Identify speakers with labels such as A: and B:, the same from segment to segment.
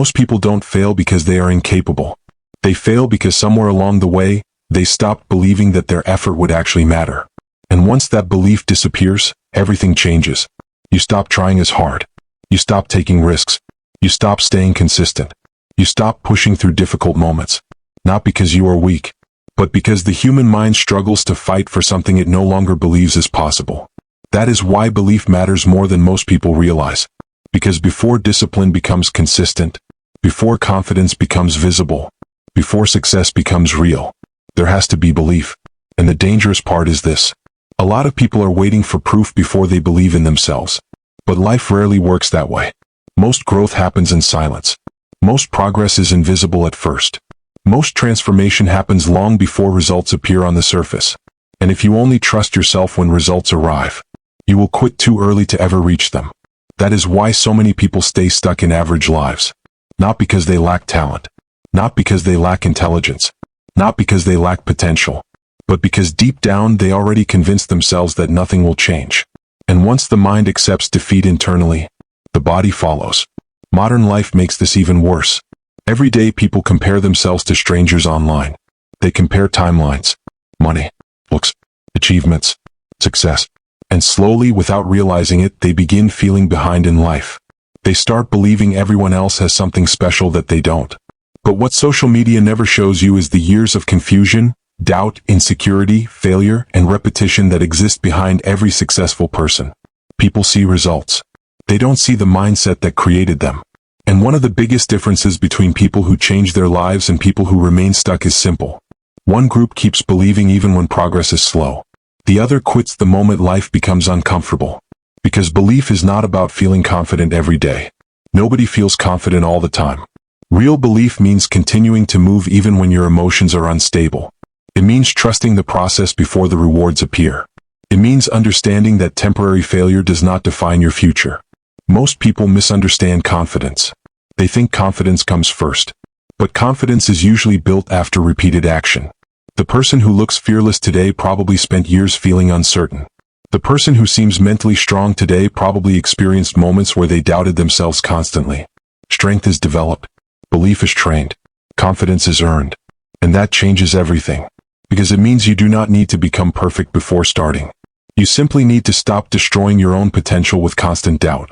A: Most people don't fail because they are incapable. They fail because somewhere along the way, they stopped believing that their effort would actually matter. And once that belief disappears, everything changes. You stop trying as hard. You stop taking risks. You stop staying consistent. You stop pushing through difficult moments. Not because you are weak, but because the human mind struggles to fight for something it no longer believes is possible. That is why belief matters more than most people realize. Because before discipline becomes consistent, before confidence becomes visible, before success becomes real, there has to be belief. And the dangerous part is this. A lot of people are waiting for proof before they believe in themselves. But life rarely works that way. Most growth happens in silence. Most progress is invisible at first. Most transformation happens long before results appear on the surface. And if you only trust yourself when results arrive, you will quit too early to ever reach them. That is why so many people stay stuck in average lives. Not because they lack talent. Not because they lack intelligence. Not because they lack potential. But because deep down they already convinced themselves that nothing will change. And once the mind accepts defeat internally, the body follows. Modern life makes this even worse. Every day people compare themselves to strangers online. They compare timelines, money, looks, achievements, success. And slowly, without realizing it, they begin feeling behind in life. They start believing everyone else has something special that they don't. But what social media never shows you is the years of confusion, doubt, insecurity, failure, and repetition that exist behind every successful person. People see results. They don't see the mindset that created them. And one of the biggest differences between people who change their lives and people who remain stuck is simple. One group keeps believing even when progress is slow. The other quits the moment life becomes uncomfortable. Because belief is not about feeling confident every day. Nobody feels confident all the time. Real belief means continuing to move even when your emotions are unstable. It means trusting the process before the rewards appear. It means understanding that temporary failure does not define your future. Most people misunderstand confidence. They think confidence comes first. But confidence is usually built after repeated action. The person who looks fearless today probably spent years feeling uncertain. The person who seems mentally strong today probably experienced moments where they doubted themselves constantly. Strength is developed. Belief is trained. Confidence is earned. And that changes everything. Because it means you do not need to become perfect before starting. You simply need to stop destroying your own potential with constant doubt.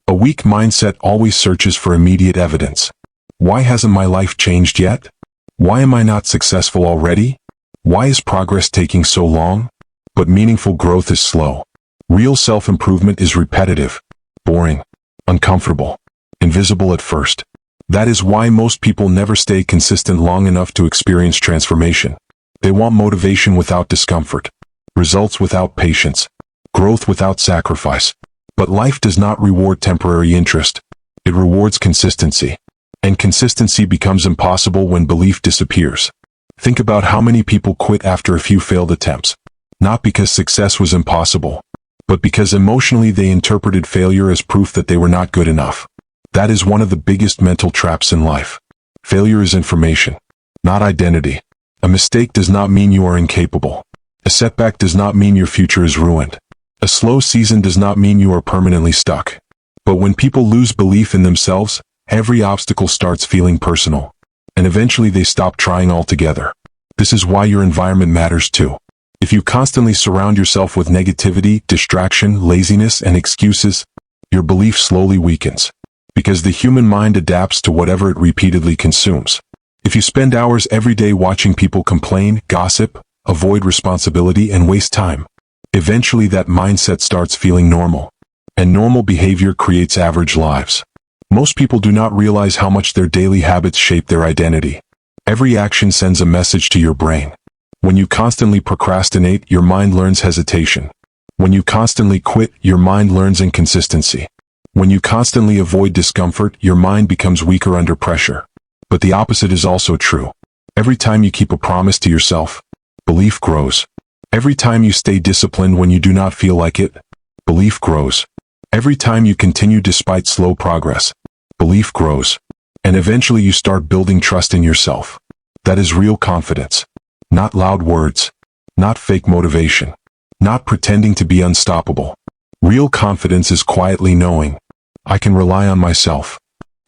A: A weak mindset always searches for immediate evidence. Why hasn't my life changed yet? Why am I not successful already? Why is progress taking so long? But meaningful growth is slow. Real self-improvement is repetitive, boring, uncomfortable, invisible at first. That is why most people never stay consistent long enough to experience transformation. They want motivation without discomfort, results without patience, growth without sacrifice. But life does not reward temporary interest. It rewards consistency. And consistency becomes impossible when belief disappears. Think about how many people quit after a few failed attempts. Not because success was impossible, but because emotionally they interpreted failure as proof that they were not good enough. That is one of the biggest mental traps in life. Failure is information, not identity. A mistake does not mean you are incapable. A setback does not mean your future is ruined. A slow season does not mean you are permanently stuck. But when people lose belief in themselves, every obstacle starts feeling personal. And eventually they stop trying altogether. This is why your environment matters too. If you constantly surround yourself with negativity, distraction, laziness, and excuses, your belief slowly weakens. Because the human mind adapts to whatever it repeatedly consumes. If you spend hours every day watching people complain, gossip, avoid responsibility, and waste time, eventually that mindset starts feeling normal. And normal behavior creates average lives. Most people do not realize how much their daily habits shape their identity. Every action sends a message to your brain. When you constantly procrastinate, your mind learns hesitation. When you constantly quit, your mind learns inconsistency. When you constantly avoid discomfort, your mind becomes weaker under pressure. But the opposite is also true. Every time you keep a promise to yourself, belief grows. Every time you stay disciplined when you do not feel like it, belief grows. Every time you continue despite slow progress, belief grows. And eventually you start building trust in yourself. That is real confidence. Not loud words. Not fake motivation. Not pretending to be unstoppable. Real confidence is quietly knowing, I can rely on myself.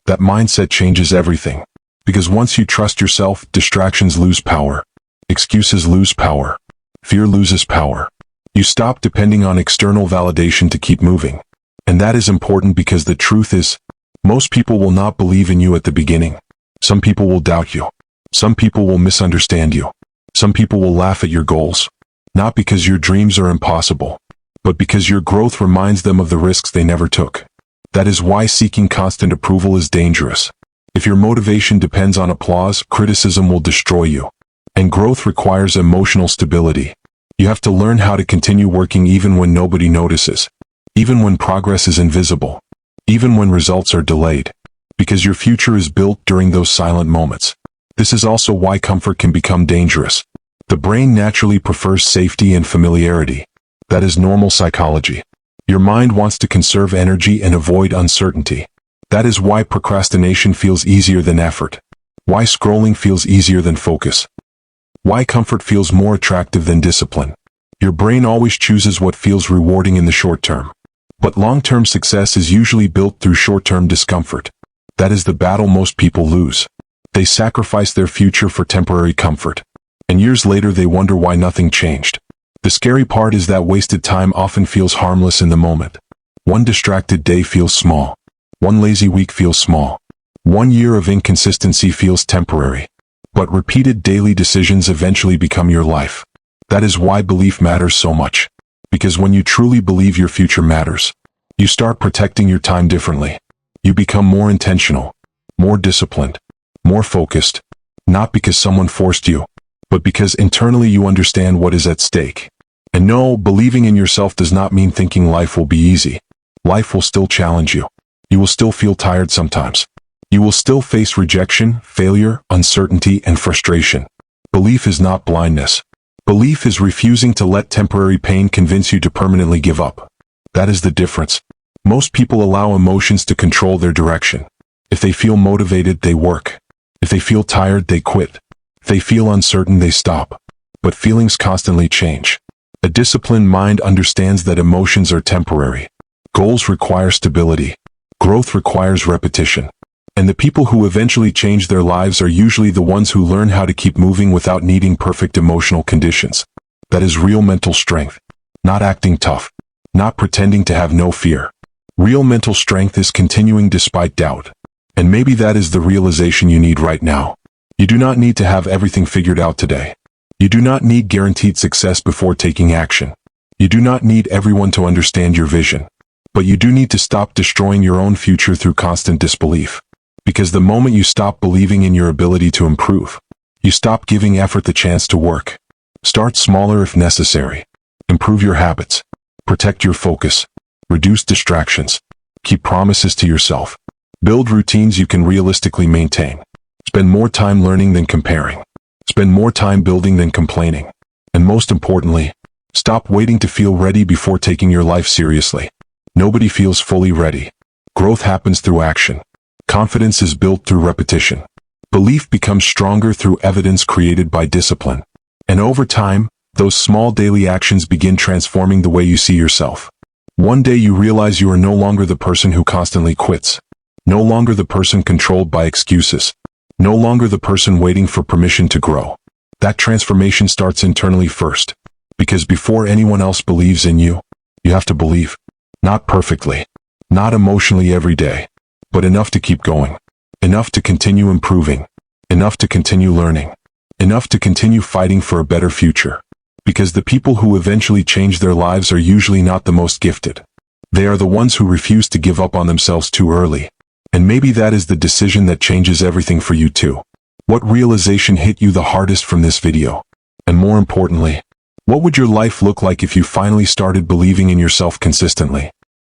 A: That mindset changes everything. Because once you trust yourself, distractions lose power. Excuses lose power. Fear loses power. You stop depending on external validation to keep moving. And that is important because the truth is, most people will not believe in you at the beginning. Some people will doubt you. Some people will misunderstand you. Some people will laugh at your goals. Not because your dreams are impossible, but because your growth reminds them of the risks they never took. That is why seeking constant approval is dangerous. If your motivation depends on applause, criticism will destroy you. And growth requires emotional stability. You have to learn how to continue working even when nobody notices. Even when progress is invisible. Even when results are delayed. Because your future is built during those silent moments. This is also why comfort can become dangerous. The brain naturally prefers safety and familiarity. That is normal psychology. Your mind wants to conserve energy and avoid uncertainty. That is why procrastination feels easier than effort. Why scrolling feels easier than focus. Why comfort feels more attractive than discipline. Your brain always chooses what feels rewarding in the short term. But long-term success is usually built through short-term discomfort. That is the battle most people lose. They sacrifice their future for temporary comfort. And years later they wonder why nothing changed. The scary part is that wasted time often feels harmless in the moment. One distracted day feels small. One lazy week feels small. 1 year of inconsistency feels temporary. But repeated daily decisions eventually become your life. That is why belief matters so much. Because when you truly believe your future matters, you start protecting your time differently. You become more intentional, more disciplined, more focused, not because someone forced you, but because internally you understand what is at stake. And no, believing in yourself does not mean thinking life will be easy. Life will still challenge you. You will still feel tired sometimes. You will still face rejection, failure, uncertainty, and frustration. Belief is not blindness. Belief is refusing to let temporary pain convince you to permanently give up. That is the difference. Most people allow emotions to control their direction. If they feel motivated, they work. If they feel tired, they quit. If they feel uncertain, they stop. But feelings constantly change. A disciplined mind understands that emotions are temporary. Goals require stability. Growth requires repetition. And the people who eventually change their lives are usually the ones who learn how to keep moving without needing perfect emotional conditions. That is real mental strength. Not acting tough. Not pretending to have no fear. Real mental strength is continuing despite doubt. And maybe that is the realization you need right now. You do not need to have everything figured out today. You do not need guaranteed success before taking action. You do not need everyone to understand your vision. But you do need to stop destroying your own future through constant disbelief. Because the moment you stop believing in your ability to improve, you stop giving effort the chance to work. Start smaller if necessary. Improve your habits. Protect your focus. Reduce distractions. Keep promises to yourself. Build routines you can realistically maintain. Spend more time learning than comparing. Spend more time building than complaining. And most importantly, stop waiting to feel ready before taking your life seriously. Nobody feels fully ready. Growth happens through action. Confidence is built through repetition. Belief becomes stronger through evidence created by discipline. And over time, those small daily actions begin transforming the way you see yourself. One day you realize you are no longer the person who constantly quits. No longer the person controlled by excuses. No longer the person waiting for permission to grow. That transformation starts internally first. Because before anyone else believes in you, you have to believe. Not perfectly. Not emotionally every day. But enough to keep going. Enough to continue improving. Enough to continue learning. Enough to continue fighting for a better future. Because the people who eventually change their lives are usually not the most gifted. They are the ones who refuse to give up on themselves too early. And maybe that is the decision that changes everything for you too. What realization hit you the hardest from this video? And more importantly, what would your life look like if you finally started believing in yourself consistently?